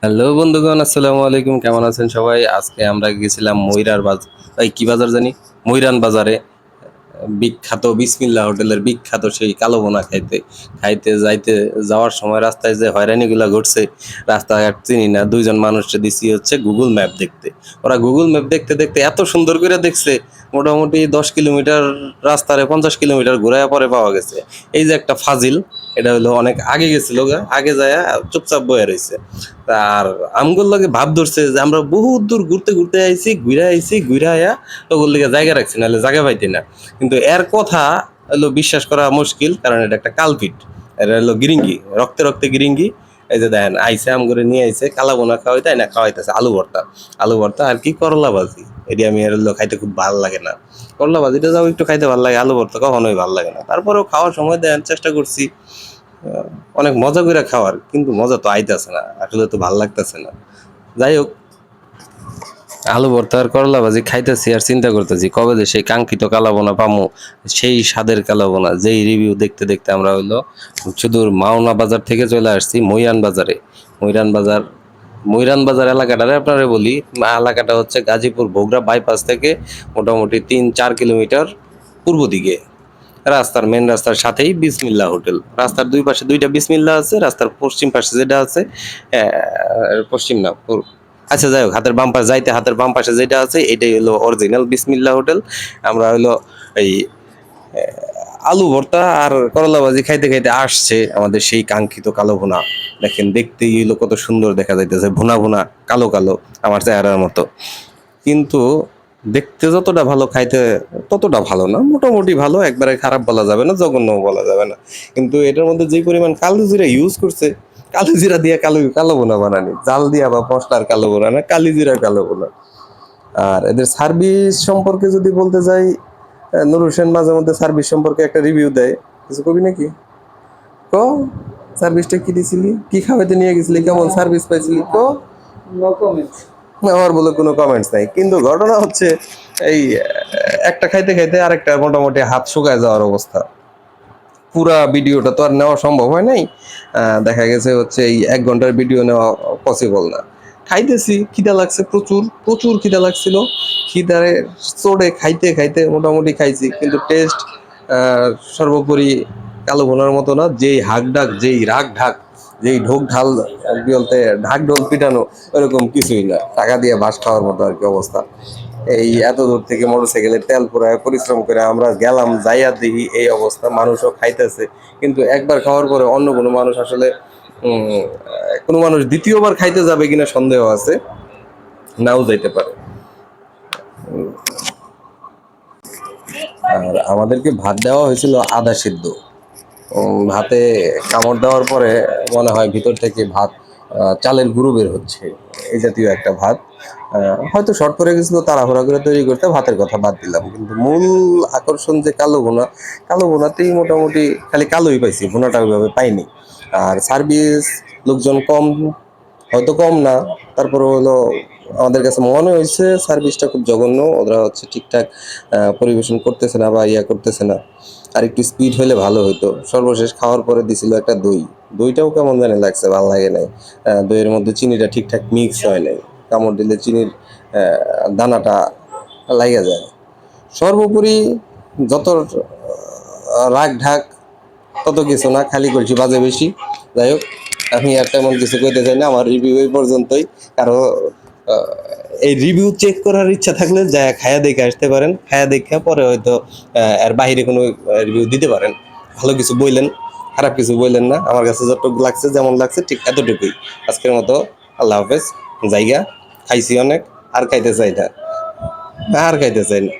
Hello বন্ধুগণ, আসসালামু আলাইকুম। কেমন আছেন সবাই? আজকে আমরা গেছিলাম ময়রার বাজার, কি বাজার জানি, ময়রান বাজারে। বিখ্যাত বিসমিল্লাহ হোটেলের বিখ্যাত সেই কালো বোনা খাইতে খাইতে যাইতে যাওয়ার সময় রাস্তায় যে হয়রানিগুলা ঘটছে, রাস্তাঘাট চিনি না, দুইজন মানুষকে দিছি হচ্ছে গুগল ম্যাপ দেখতে। ওরা গুগল ম্যাপ দেখতে দেখতে এত সুন্দর করে দেখছে, মোটামুটি 10 কিলোমিটার রাস্তারে 50 কিলোমিটার ঘুরাইয়া পরে পাওয়া গেছে। এই যে একটা ফাজিল, এটা হলো অনেক আগে গেছিল গা, আগে যায় চুপচাপ বয়ে রয়েছে। আর আমগুর লগে ভাব ধরছে যে আমরা বহুত দূর ঘুরতে ঘুরতে আইছি ঘুরে আয়া ওগুর লিগে জায়গা রাখছি, নাহলে জায়গা পাইতি না। কিন্তু এর কথা হলো বিশ্বাস করা মুশকিল, কারণ এটা একটা কালপিট। এটা হলো গিরিঙ্গি, রক্তে রক্তে গিরিঙ্গি। এই যে দেখেন আইসে আম করে নিয়ে আইসে কালা বোনা খাওয়াইতে, না খাওয়াইতেছে আলু ভর্তা। আলু ভর্তা আর কি করলা ভাজি, এটি আমি এর হলো খাইতে খুব ভালো লাগে না। করলা ভাজিটা যাও একটু খাইতে ভালো লাগে, আলু ভর্তা কখনোই ভালো লাগে না। তারপরেও খাওয়ার সময় দেন চেষ্টা করছি অনেক মজা করে খাওয়ার, কিন্তু মজা তো আইতেছে না, আসলে তো ভাল লাগতেছে না। যাই হোক, আলু ভর্তা আর করলা ভাজি খাইতেছি আর চিন্তা করতেছি কবে যে সেই কাঙ্ক্ষিত কালাবোনা পামু, সেই স্বাদের কালাবোনা। যেই রিভিউ দেখতে দেখতে আমরা হইলো সুদূর মাওনা বাজার থেকে চলে আসছি মইরান বাজারে। মইরান বাজার, মইরান বাজার এলাকাটারে আপনারে বলি, এলাকাটা হচ্ছে গাজীপুর বগুড়া বাইপাস থেকে মোটামুটি 3-4 কিলোমিটার পূর্ব দিকে। রাস্তার মেন রাস্তার সাথেই বিসমিল্লা হোটেল। রাস্তার দুই পাশে দুইটা বিসমিল্লা আছে। রাস্তার পশ্চিম পাশে যেটা আছে, পশ্চিম না, আচ্ছা যাই হোক, হাতের বাম পাশে যাইতে হাতের বাম পাশে যেটা আছে এটাই হলো অরিজিনাল বিসমিল্লা হোটেল। আমরা হলো এই আলু ভর্তা আর করলা ভাজি খাইতে খাইতে আসছে আমাদের সেই কাঙ্ক্ষিত কালো ভুনা। দেখেন দেখতেই হলো কত সুন্দর দেখা যাইতেছে, ভুনা ভুনা কালো কালো, আমার চেহারার মতো। কিন্তু দেখতে যতটা ভালো, খাইতে ততটা ভালো না। মোটামুটি ভালো, একবারে খারাপ বলা যাবে না, জঘন্যও বলা যাবে না। কিন্তু এটার মধ্যে যে পরিমাণ কালো জিরা ইউজ করছে, কালো জিরা দিয়ে কালো কালো বোনা বানানি, জাল দিয়া বা মশলার কালো বোনা না, কালি জিরার কালো বোনা। আর এদের সার্ভিস সম্পর্কে যদি বলতে যাই, নূর হোসেন মাঝে মধ্যে সার্ভিস সম্পর্কে একটা রিভিউ দেয়, কিছু কবি নাকি ক, সার্ভিসটা কি দিছিলি, কি খাওয়াইতে নিয়ে গেছিলি, কেমন সার্ভিস পাইছিলি ক। No comments. আমার বলে কোনো কমেন্টস নাই, কিন্তু ঘটনা হচ্ছে এই একটা খাইতে খাইতে আরেকটা মোটামুটি হাত শুকায় যাওয়ার অবস্থা। পুরা ভিডিওটা তো আর নেওয়া সম্ভব হয় নাই। দেখা গেছে হচ্ছে এই 1 ঘন্টার ভিডিও নেওয়া পসিবল না। খাইতেছি, খিদা লাগছে, প্রচুর প্রচুর খিদা লাগছিল। খিদারে চড়ে খাইতে খাইতে মোটামুটি খাইছি, কিন্তু টেস্ট সর্বোপরি কালো ভোনার মতো না। যেই হাক ডাক, যেই রাগ ঢাক, যেই ঢোক ঢাল বলতে ঢাক ঢোল পিটানো, ওরকম কিছুই না। টাকা দিয়ে বাস খাওয়ার মতো আর কি অবস্থা। এই এত দূর থেকে মোটরসাইকেলে তেল পুরায় পরিশ্রম করে আমরা গেলাম, যাইয়া দেখি এই অবস্থা, মানুষও খাইতেছে। কিন্তু একবার খাওয়ার পরে অন্য কোনো মানুষ আসলে কোনো মানুষ দ্বিতীয়বার খাইতে যাবে কিনা সন্দেহ আছে, নাও যাইতে পারে। আর আমাদেরকে ভাত দেওয়া হয়েছিল আদা সিদ্ধ। ভাতে কামড় দেওয়ার পরে মনে হয় ভিতর থেকে ভাত, চালের গুঁড়ো বের হচ্ছে, এই জাতীয় একটা ভাত। হয়তো শর্ট পড়ে গেছিল তাড়াহুড়া করে তৈরি করতে, ভাতের কথা বাদ দিলাম। কিন্তু মূল আকর্ষণ যে কালো ভুনা, কালো ভুনাতেই মোটামুটি খালি কালোই পাইছি, ভুনাটা ওইভাবে পাইনি। আর সার্ভিস, লোকজন কম, হয়তো কম না, তারপরে হলো আমাদের কাছে মনে হয়েছে সার্ভিসটা খুব জঘন্য। ওরা হচ্ছে ঠিকঠাক পরিবেশন করতেছে না বা ইয়া করতেছে না। আর একটু স্পিড হলে ভালো হতো। সর্বশেষ খাওয়ার পরে দিছিল একটা দই, দইটাও কেমন জানি লাগছে, ভালো লাগে নাই। দইয়ের মধ্যে চিনিটা ঠিকঠাক মিক্স হয় নাই, কামড় দিলে চিনির দানাটা লাগা যায়। সর্বোপরি যত রাগ ঢাক তত কিছু না, খালি করছি বাজে বেশি। যাই হোক, আমি আর তেমন কিছু কইতে চাই না, আমার রিভিউ এই পর্যন্তই। কারো এই রিভিউ চেক করার ইচ্ছা থাকলে যা খায়া দেখে আসতে পারেন, খায়া দেখে পরে হয়তো এর বাইরে কোনো রিভিউ দিতে পারেন। ভালো কিছু বললেন, খারাপ কিছু বললেন না। আমার কাছে যতটুকু লাগছে, যেমন লাগছে ঠিক এতটুকুই। আজকের মতো আল্লাহ হাফেজ। জায়গা খাইছি অনেক, আর খাইতে চাই না, আর খাইতে চাই না।